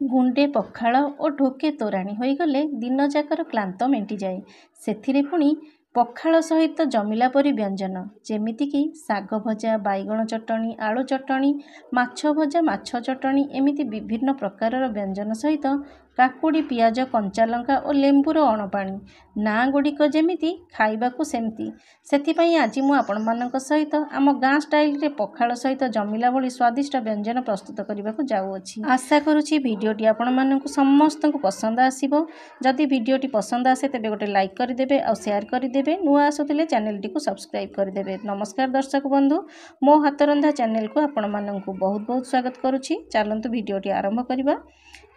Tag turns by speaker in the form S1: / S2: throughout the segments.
S1: गुंडे पखाल और ढोके तोराणी होईगले दिन जाकर क्लांत मेंटिजाए। सेथिरे पुणी पखाल सहित जमिला परी व्यंजन जेमितिकी शाग भजा, बैगण चटणी, आलू चटणी, माछ भजा, माछ चटणी एमिति विभिन्न प्रकारर व्यंजन सहित काकुड़ी, पियाज, कंचा लंका और लेंबुर अणपाणी ना गुड़िक जेमिति खाइबाकू सेमती। सेथिपाई आज मु आपनमानक सहित आम गाँ स्टाइल रे पखाल सहित जमिला भली स्वादिष्ट व्यंजन प्रस्तुत करने जाऊँगी। आशा करुछि भिडियोटी आपनमानकु समस्तंकु पसंद आसिबो। जदि भिडियोटी पसंद आसे तेबे गोटे लाइक करदेबे और शेयर करदेबे। नुआ आसुतिले चैनलटी को सब्सक्राइब करदेबे। नमस्कार दर्शक बंधु, मो हातरंधा चैनल को आपनमानंकु बहुत बहुत स्वागत करुछि। चलंतु भिडियोटी आरंभ करिबा।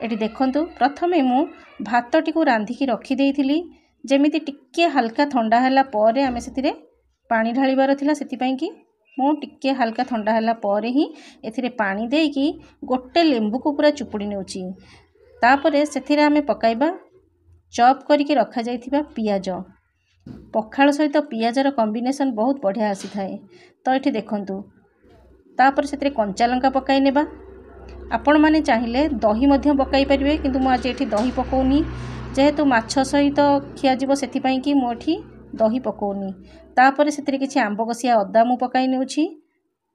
S1: एटी देखंतु प्रथमे मु भातटी को रांधिकी रखी देइथिली जेमिति टिके हल्का ठंडा होला परे आमे सेतिरे पानी ढालिबार थिला। सेतिपई कि मु टिके हल्का ठंडा होला परे ही एथिरे पानी देइकी गोटे लेंबू को पूरा चुपुड़ी नेउची। तापरे सेथिरे आमे पकाइबा चॉप करिके रखा जाइथिबा पियाज। पखाल सहित पियाजर कॉम्बिनेशन बहुत बढ़िया आसी थाए। तो ये देखंतु तापर सेतिरे कंचा लंका पकाई नेबा। आपण माने चाहिए दही मध्य पकाई परिबे, किंतु मु आज एठी दही पकोनी जेहेतु माछ सहित खिया जीवो सेथिपई कि मु एठी दही पकोनी। तापर सेतिरे किछि आंब कसिया अदा मु पकाई नेउछि,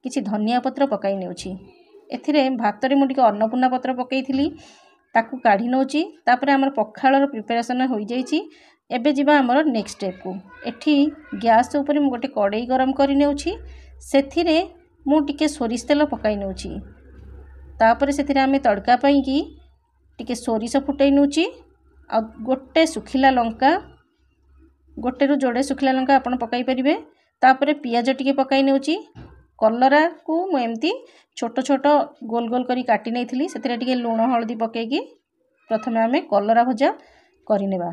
S1: किछि धनिया पत्र पकाई नेउछि। एथिरे भातरे मु टिके अन्नपूर्णा पत्र पकेइथिली ताकू काढी नउछि। तापर हमर पखाळर प्रिपरेशन होई जाईछि। एबे जिबा हमर नेक्स्ट स्टेप को। एठी गैस ऊपर मु गोटे कड़ाई गरम करि नेउछि। सेथिरे मु टिके सोरिष तेल पकाई नेउछि। तापर सेथिरे आमे तड़का पई कि टिके सोरिष फुटै नेउछि आ गोटे सुखिला लंका, गोटे रु जोड़े सुखिला लंका आपण पकाई परिबे। तापर पियाज टिके पकाई नेउछि। कलरा को मु एमती छोट छोट गोल गोल करी काटी नेइथिली। सेथिरे टिके लूण हळदी पकेकी प्रथमे आमे कलरा भजा करि नेबा।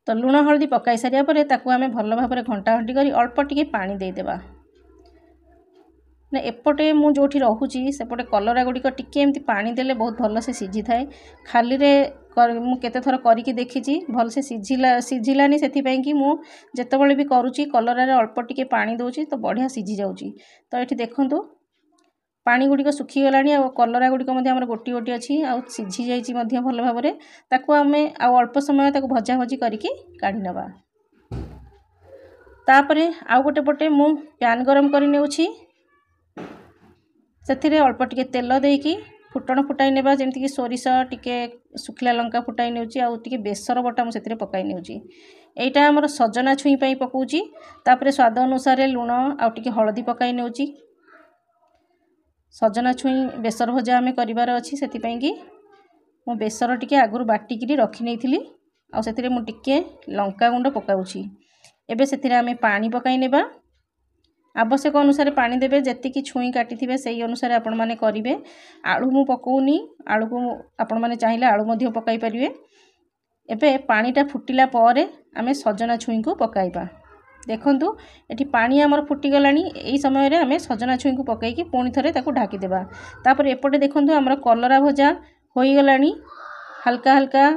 S1: तो लूण हळदी पकाई सारिया परे ताकू आमे भल भाबरे घंटा घंटी करी अल्प टिके पानी दे देबा। ना एपटे मु जोठी रहुची सेपटे कलरा गुड़िक टिके एमती पानी देले बहुत भल से सिझी थाए। खाली रे मु केते थर करिकी देखिची भल से सिझिलानी। सेथिपई कि मु जेतेबेले भी करूची कलरा रे अल्प टिके पानी दउची तो बढ़िया सिझी जाउची। तो एठी देखंतु पानी गुड़िक सुखी गलानी आ कलरा गुड़िक मध्ये हमर गोटी गोटी अछि आ सिझी जाईची मध्ये भल भाबरे। ताकू आमे आ अल्प समय ताकू भजा भजी करिकी काढी नबा। तापरे आ गोटे पटे मु पैन गरम करि नेउछि। सेथिरे अल्प टिके तेल देकी फुटण फुटाई नेबा जेमति कि सोरिष टिके सुखिला लंका फुटाई नेउछि आ टिके बेसर बटा मु सेथिरे पकाई नेउछि। एटा हमर सजना छुई पई पकोउछि। तापरे स्वाद अनुसार लूण आ टिके हळदी पकाई नेउछि। सजना छुई बेसर भजा आमे करिवार अछि। सेथिपई कि मु बेसर टिके आगुरु बाटिकिरी रखि नेइथिली आ सेथिरे मु टिके लंका गुंड पकाउछि। एबे सेथिरे आमे पानी पकाई नेबा। आवश्यक अनुसार पानी देबे। जेतिकी छुई काटी थिबे सेही अनुसार आपण माने करिवे। आलू मु पकोउनी, आलू को आपण माने चाहिए आलू मध्य पकाई परिवे। एबे पानीटा फुटिला परे आमे सजना छुई को पकाइबा। देखंतु एठी पानी हमर फुटी गलानी। एई समय रे आमे सजना छुई को पकाइकी पुणी थरे ताकू ढाकी देबा। तापर एपटे देखंतु हमर कलरा भजा होई गलानी। हल्का हल्का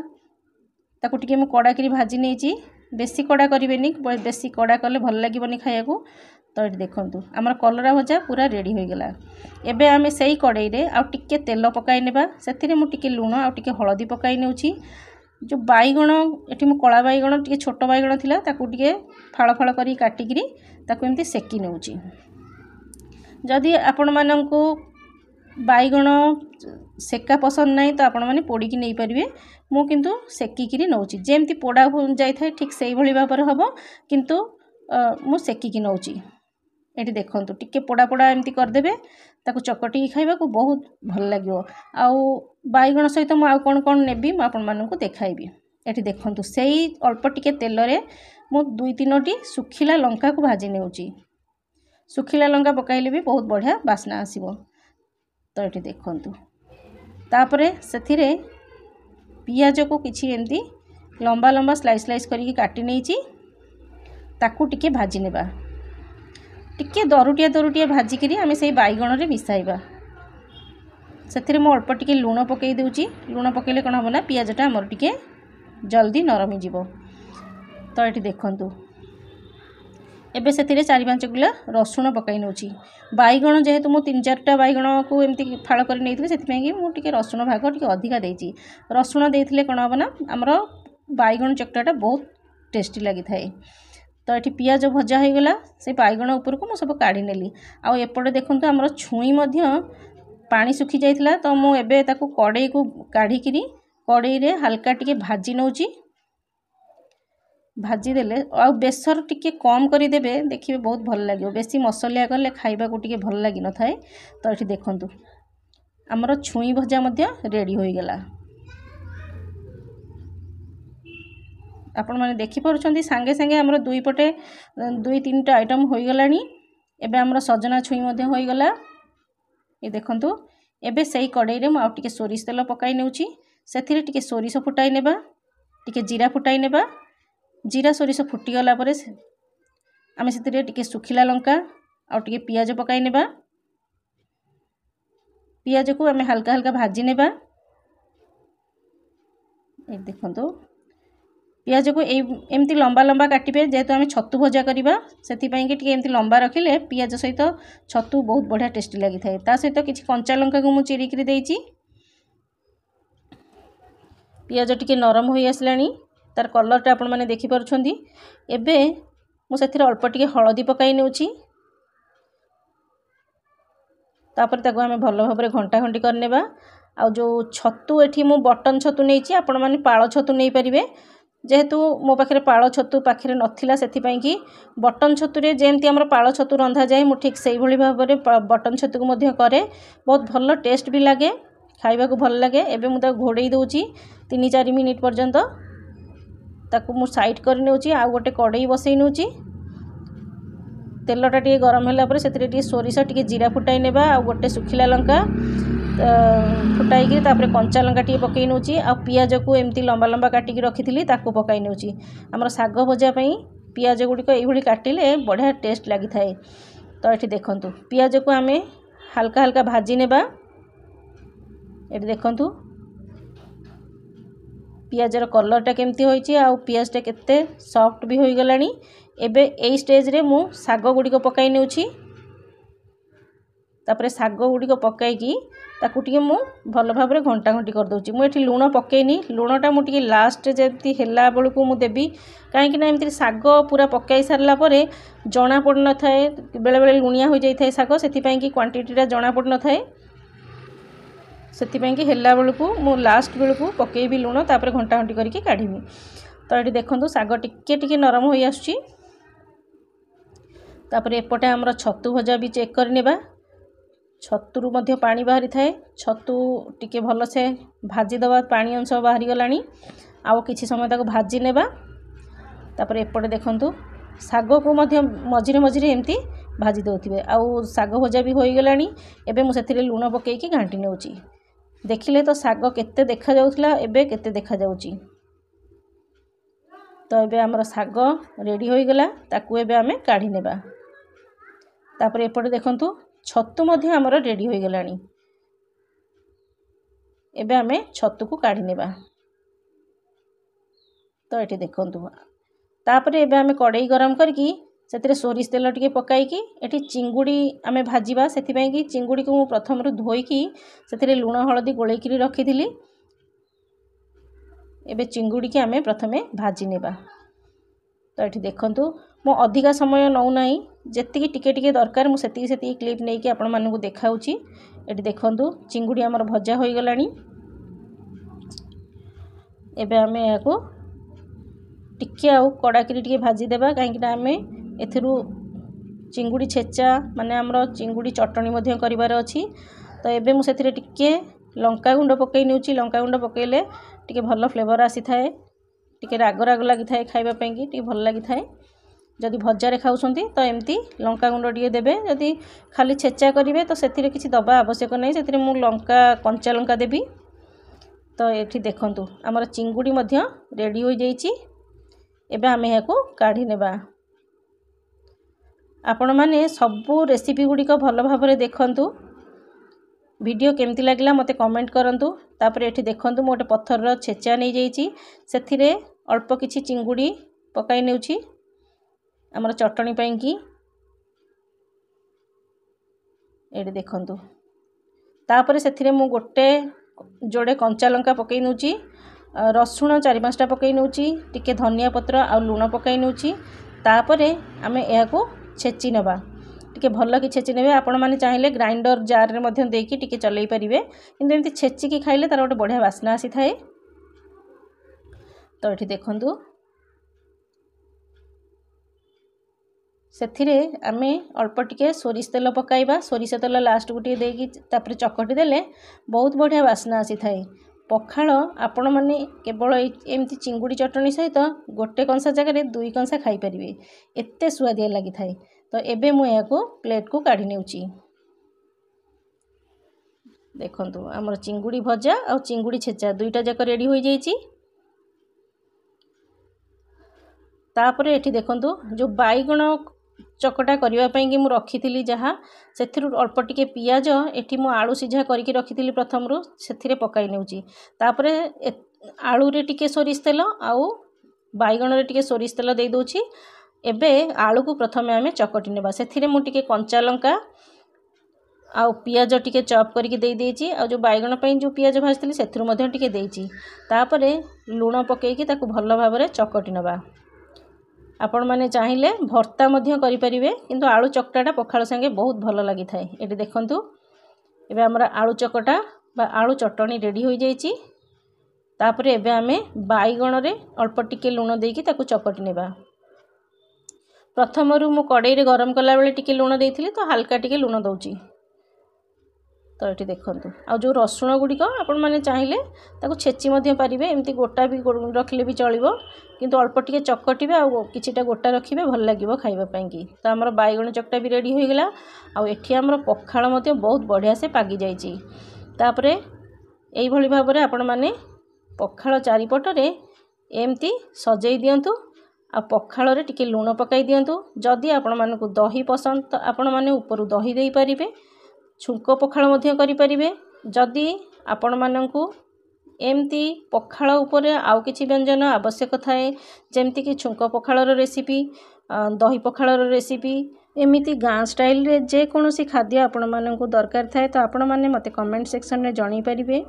S1: ताकू टिके मु कड़ा करी भाजी नेची। बेसी कड़ा करिवेनी, बेसी कड़ा कले भल लागिबनी खाइयाकू। तो ये देखंतु हमर कलरा भजा पूरा रेडी हो गला। एबे आमे सेही कड़ाई रे आ टिके तेल पकाई नेबा। सेथिरे मु टिके लूण आ टिके हळदी पकाई नेउछि। जो बैगण एठी मु कळा बैगण टिके छोट बैगण थिला ताकू टिके फाळ फाळ करी काटिकिरी ताकू एमती सेकी नेउछि। जदि आपण माननकू बैगण सेका पसंद नाही तो आपण माने पोड़ी की नै परिवे। मु किंतु सेकी किरी नउछि। जेमती पोड़ा जाय थाए ठीक सेही भली भाबर हबो, किंतु मु सेकी की नउछि। एठी देखंतु टिके पोड़ा पोड़ा एमती कर देबे ताकू चकटी खाइबा को बहुत भल लागियो। आउ बैगण सहित मु आउ कोन कोन नेबी मु आपण माननकू देखाइबी। एठी देखंतु सेही अल्प टिके तेल रे मु 2-3टी सुखिला लंका को भाजी नेउछि। सुखिला लंका पकाइले भी बहुत बढ़िया बास्ना आसीबो। तो एठी देखंतु तापरे सेथिरे पियाज को किछि एमती लंबा लंबा स्लाइस स्लाइस करिकी काटी नेइछि। ताकू टिके भाजी नेबा। टिके दरुटिया दरुटिया भाजी करी आमे सेही बैगण रे मिसाइबा। सेथिरे मु अल्प टिके लूण पकई देउछि। लूण पकेले कोन हबो ना पियाजटा हमर टिके जल्दी नरमी जिवो। तो एठी देखंतु एबे से 4-5 किलो रसुण पकाई नौची बैगण जेहेतु मु 3-4टा बैगण को एमती फाड़ कर नहीं से मुझे रसुण भाग टी अधिका देती रसुण देते कौन हम ना आमर बैगण चकटाटा बहुत टेस्टी लगी थाए। तो ये पियाज भजा हो गला से बैगण उपरको मु सब काढ़ी नेली आ एपटे देखंतु आमर छुई मध्य पानी सुखी जाइथिला तो मु एबे ताकू कड़ई को काढ़ी किरी कड़ई रे हल्का टिके भाजी नौची भाजी देले आ बेसर टिके कम करी देबे देखिबे बहुत भल लागियो बेसी मसलिया करले खाइबा को टिके भल लागी न थाए। तो ये देखंतु आमर छुई भजा मध्य रेडी हो गला आपण माने देखि परुछंती सांगे सांगे आमर दुई पटे 2-3टा आइटम हो गलानी। एबे आमर सजना छुई मध्य हो गला ये देखंतु एबे सही कड़ई रे मु आ टिके सोरिष तेल पकाई नेउची सेथिरे टिके सोरिष फुटाई नेबा टिके जीरा फुटाई नेबा जीरा सोरिष फुटी गला परे आमे सेथिरे टिके सुखिला लंका आ टिके पियाज पकाई नेबा पियाज को आमे हल्का हल्का भाजी नेबा ए देखंतु पियाज को एमती लंबा लंबा काटिबे जेहेतु आमे छतु भजा करिबा सेति पई कि टिके एमती लंबा रखिले पियाज सहित छतु बहुत बढ़िया टेस्टी लागि थाए। ता सहित किछि कंचा लंका को मु चिरी करी देइची पियाज टिके नरम होई आसलानी तार कलर टा आपण माने देखि परछंती। एबे मु सेथिरे अल्प टिके हळदी पकाई नेउची तापर ताको आमे भलो भाबरे घंटा घंटी करनेबा आ जो छतु एठी मु बटन छतु नेइची आपण माने पाळ छतु नै परिबे जेहेतु मो पाखे पाळ छतु पाखे नथिला सेति पई कि बटन छतु रे जेमती हमर पाळ छतु रंधा जाए मु ठीक सेही भली भाबरे बटन छतु को मध्य करे बहुत भलो टेस्ट भी लागे खाइबा को भल लागे। एबे मु ता घोड़ेई दउची 3-4 मिनिट पर्यंत ताकू मु साइड कर नेउची आ गोटे कड़ई बसई नेउची तेलटा टिके गरम होला परे सेतिरे टिके सोरिष टिके जीरा फुटाई नेबा आ गोटे सुखिला लंका फुटाई कि तापर कंचा लंका टिके पकई नेउची आ पियाज को एमती लंबा लंबा काटी कि रखिथिली ताकू पकाई नेउची हमर साग भजा पई पियाज गुडी को एभली काटिले बढ़िया टेस्ट लागि थाए। तो एठी देखंतु पियाज को आमे हल्का हल्का भाजी नेबा एठी देखंतु पियाजर कलर टा केमती होईची आ पियाज टा केते सॉफ्ट भी होई गलानी। एबे एई स्टेज रे मु साग गुडी को पकाई नेउची तापरे साग गुडी को पकाई कि ताकू टिके मु भलो भाबरे घंटा घंटी कर दउची मु एठी लूण पकेनी लूणटा मु टिके लास्ट जेती हेला बेलकू मु देबी काहे कि ना एमती साग पूरा पकाई सारला परे जणा पड़ न थाए बेले बेले लुणिया हो जाई थाए साग सेति पई कि क्वांटिटीटा जणा पड़ न थाए सेति पई कि हेला बेलकू मु लास्ट बेलकू पकेबी लूण तापरे घंटा घंटी करके काढीबी। तो एठी देखंतु साग टिके टिके नरम होई आछी तापरे एपटे हमर छतु भजा भी चेक कर नेबा छतुरु मध्य पानी बाहरी थाए छतु टिके भल से भाजी दबा पानी अंश बाहरी गलानी आउ किछि समय ताको भाजी नेबा तापर एपटे देखंतु साग को मध्य मझिरे मझिरे एमती भाजी दउथिबे आउ साग भजा भी होई गलानी। एबे मु सेथिरे लूण पकेई कि घांटी नेउची देखिले तो साग केते देखा जाउथला एबे केते देखा जाउची। तो एबे हमर साग रेडी होई गला ताकू एबे आमे काढी नेबा तापर एपटे देखंतु छतु मध्य हमर रेडी होई गलानी एबे आमे छतु को काढी नेबा। तो एठी देखंतु तापर एबे आमे कड़ई गरम करकी सेतिरे सोरिष तेल टिके पकाई कि एठी चिंगुडी आमे भाजीबा सेति पई कि चिंगुडी को प्रथम रु धोई कि सेतिरे लूण हळदी गोळई कि रखिथिली एबे चिंगुडी के आमे प्रथमे भाजी नेबा। तो एठी देखंतु मो अधिका समय नौ नाही जेतिकी टिके टिके दरकार मु सेतिकी क्लिप नै कि आपण मानकु देखाउची। एठी देखंतु चिंगुडी हमर भजा होई गलानी एबे आमे याको टिके आउ कड़ाकरी टिके भाजी देबा काहे कि आमे एथिरु चिंगुडी छेचा माने हमरो चिंगुडी चटणी मध्य करिवार अछि। तो एबे मु सेथिरे टिके लंका गुंड पकई नेउची लंका गुंड पकईले टिके भलो फ्लेवर आसी थाए टिके राग राग लागि थाए खाइबा पई कि टिके भल लागि थाए। जदि भजा रे खाउछंती तो एमती लंका गुंड टिके देबे जदि खाली छेचा करिवे तो सेथिरे किछि दबा आवश्यक नै सेथिरे मु लंका कंचा लंका देबी। तो एठी देखंतु हमर चिंगुडी मध्य रेडी होई जाईची एबे आमे याको काढी नेबा। आपण माने सबु रेसिपी गुडी को भलो भाबरे देखंतु वीडियो केमती लागला मते कमेंट करंतु। तापर एठी देखंतु मोटे पत्थर रो छेचा नै जाईची सेथिरे अल्प किछि चिंगुडी पकाई नेउची आमर चटणी पाई कि ये देखंतु तापर से मु गोटे जोड़े कंचा लंका पकई नौची रसुण 4-5टा पकई नौची टिके धनिया पत्र आ लुण पकई नौची तापर आमे या छेची नबा टिके भल कि छेची नेबे आपण माने चाहिले ग्राइंडर जार रे मध्यम देकी टिके चलई परिबे किंतु एमती छेची की खाइले तार गोटे बढ़िया वासना आसी थाए। तो ये देखंतु से आमे अल्प टिके सोरिष तेल पकाइबा सोरिष तेल लास्ट गुटे देकी तापर चकटी देले बहुत बढ़िया वासना आसी थाए। पखाल आपण माने केवल एमती चिंगुड़ी चटणी सहित गोटे कंसा जगह 2 कंसा खाई परिबे एते सुआदिया लगी थाए। तो एबे मु याको प्लेट को काढी नेउची देखंतु हमर चिंगुड़ी भजा और चिंगुड़ी छेचा दुईटा जाक रेडी हो जाइची। तापर एठी देखंतु जो बाईगण चकटा करबा पई कि मु रखिथिली जहा सेथिरु अल्प टिके पियाज एठी मु आलू सिझा करके रखिथिली प्रथमरु सेथिरे पकाई नेउची तापर आलू रे टिके सोरिष तेल आउ बाईगण रे टिके सोरिष तेल दे दोची। एबे आलू को प्रथमे आमे चकटी नेबा सेथिरे मु टिके कंचा लंका आउ पियाज टिके चॉप करके दे देची आ जो बाईगण पई जो पियाज भाजथिली सेथिरु मध्ये टिके देची तापर लूण पकेकी ताकू भल भाबरे चकटी नेबा। आपण माने चाहिले भर्ता मध्य करि परिबे किंतु आलू चकटाटा पखाल संगे बहुत भल लागि थाए। एटी देखंतु एबे हमरा आलू चकटा बा आलू चटणी रेडी हो जाइची तापर एबे आमे बाईगण रे अल्प टिके लूण देकी ताकू चकटी नेबा। प्रथमरु मु कड़ाई रे गरम कला बेले टिके लूण देइथिली तो हल्का टिके लूण दउची। तो ये देखंतु आ जो रसुण गुड़िक आपण माने चाहिले ताकू छेची मध्य पारिबे एमती गोटा भी रखले भी चलिबो किंतु अल्प टिके चकटिबे आ किछिटा गोटा रखिबे भल लागिबो खाइबा पई कि। तो हमर बाईगण चकटा भी रेडी हो गेला आ एठी हमर पखाल मध्य बहुत बढ़िया से पागी जाइची। तापरे एई भली भाबरे आपण माने पखाल चारिपटरे एमती सजई दियंतु आ पखाल रे टिके लूण पकाई दियंतु। जदि आपण मानकु दही पसंद तो आपण माने ऊपर दही देई परिबे छुंक पखाल मध्य करि परिबे। जदि आपण मानकु एमती पखाल उपरे आउ किछि व्यंजन आवश्यक थाए जेमती कि छुंक पखालर रेसिपी दही पखालर रेसिपी एमिति गाँ स्टाइल रे जे कोनोसी खाद्य आपण मानकु दरकार थाए तो आपण माने मते कमेंट सेक्शन रे जणी परिबे।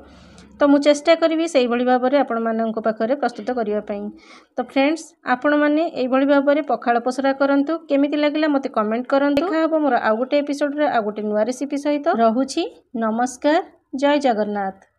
S1: तो मु चेष्टा करी से भली भाव में आपण मानक पाखरे प्रस्तुत करने। तो फ्रेंड्स आपण मैंने यही भाव में पखाल पसरा करंतु केमिति लागला मते कमेंट करंतु। देखा हबो मोर आउ गोटे एपिसोड रे आउ गोटे नुआ रेसिपी सहित। रहुछि नमस्कार, जय जगन्नाथ।